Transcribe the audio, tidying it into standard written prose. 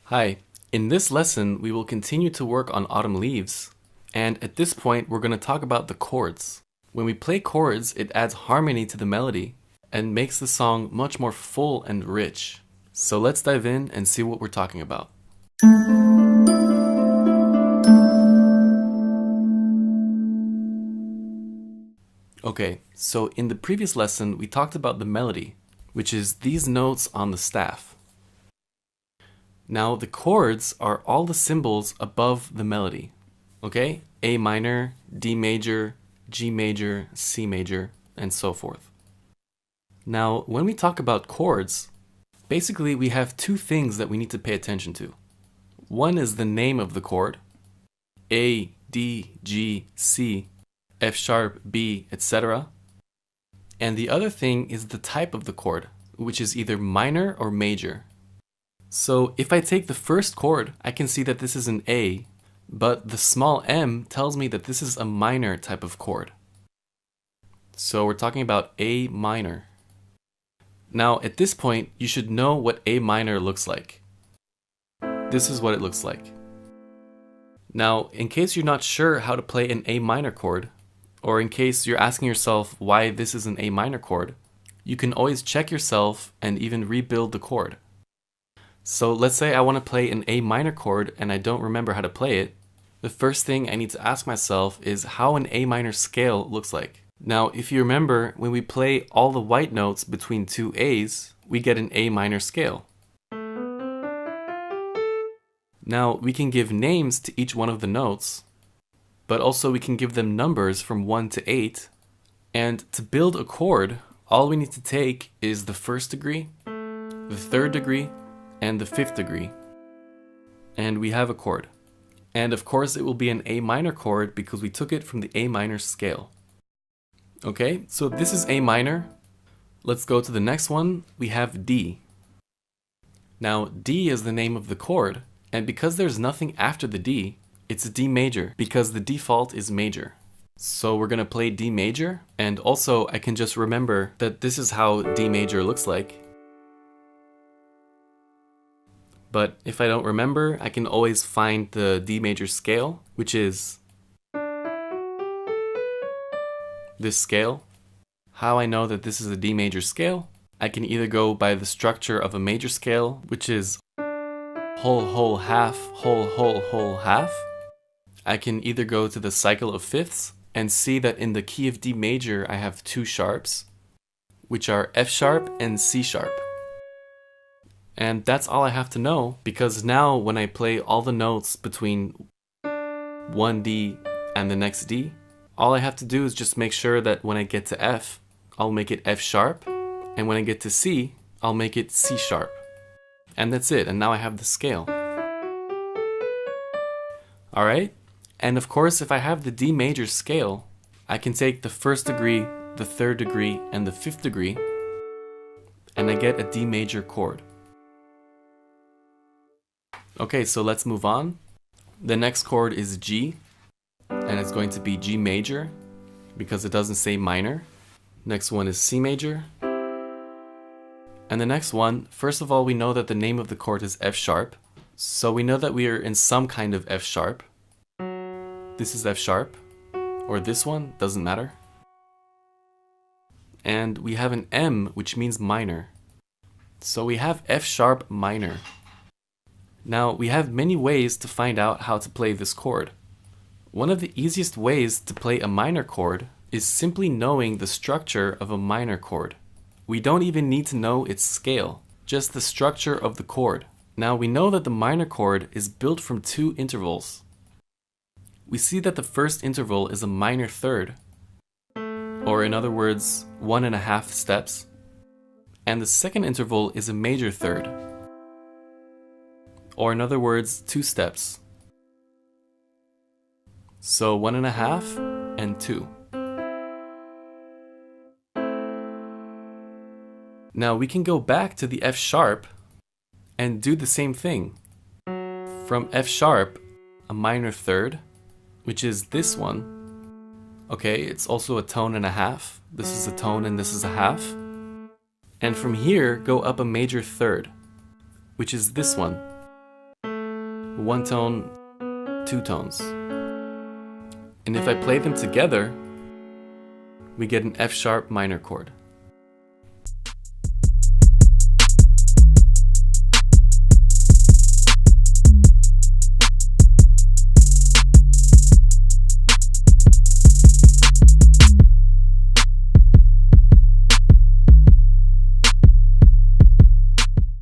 Hi, in this lesson we will continue to work on Autumn Leaves, and at this point we're going to talk about the chords. When we play chords, it adds harmony to the melody and makes the song much more full and rich. So let's dive in and see what we're talking about. Okay, so in the previous lesson we talked about the melody, which is these notes on the staff. Now the chords are all the symbols above the melody, okay? A minor, D major, G major, C major, and so forth. Now when we talk about chords, basically we have two things that we need to pay attention to. One is the name of the chord, A, D, G, C, F sharp, B, etc. And the other thing is the type of the chord, which is either minor or major. So if I take the first chord, I can see that this is an A, but the small m tells me that this is a minor type of chord. So we're talking about A minor. Now at this point, you should know what A minor looks like. This is what it looks like. Now, in case you're not sure how to play an A minor chord, or in case you're asking yourself why this is an A minor chord, you can always check yourself and even rebuild the chord. So let's say I want to play an A minor chord and I don't remember how to play it. The first thing I need to ask myself is how an A minor scale looks like. Now, if you remember, when we play all the white notes between two A's, we get an A minor scale. Now, we can give names to each one of the notes, but also we can give them numbers from 1 to 8. And to build a chord, all we need to take is the first degree, the third degree, and the fifth degree. And we have a chord. And of course it will be an A minor chord because we took it from the A minor scale. Okay, so this is A minor. Let's go to the next one. We have D. Now D is the name of the chord, and because there's nothing after the D, it's a D major because the default is major. So we're gonna play D major, and also I can just remember that this is how D major looks like. But if I don't remember, I can always find the D major scale, which is this scale. How I know that this is a D major scale? I can either go by the structure of a major scale, which is whole, whole, half, whole, whole, whole, half. I can either go to the cycle of fifths and see that in the key of D major I have two sharps, which are F sharp and C sharp. And that's all I have to know, because now when I play all the notes between one D and the next D, all I have to do is just make sure that when I get to F, I'll make it F sharp, and when I get to C, I'll make it C sharp. And that's it, and now I have the scale. Alright? And of course, if I have the D major scale, I can take the first degree, the third degree, and the fifth degree, and I get a D major chord. Okay, so let's move on. The next chord is G, and it's going to be G major because it doesn't say minor. Next one is C major. And the next one, first of all, we know that the name of the chord is F sharp. So we know that we are in some kind of F sharp. This is F sharp, or this one, doesn't matter. And we have an M, which means minor. So we have F sharp minor. Now, we have many ways to find out how to play this chord. One of the easiest ways to play a minor chord is simply knowing the structure of a minor chord. We don't even need to know its scale, just the structure of the chord. Now, we know that the minor chord is built from two intervals. We see that the first interval is a minor third, or in other words, 1.5 steps, and the second interval is a major third, or in other words, 2 steps. So 1.5 and 2. Now we can go back to the F sharp and do the same thing. From F sharp, a minor third, which is this one. Okay, it's also a tone and a half. This is a tone and this is a half. And from here, go up a major third, which is this one. one tone, two tones. And if I play them together, we get an F sharp minor chord.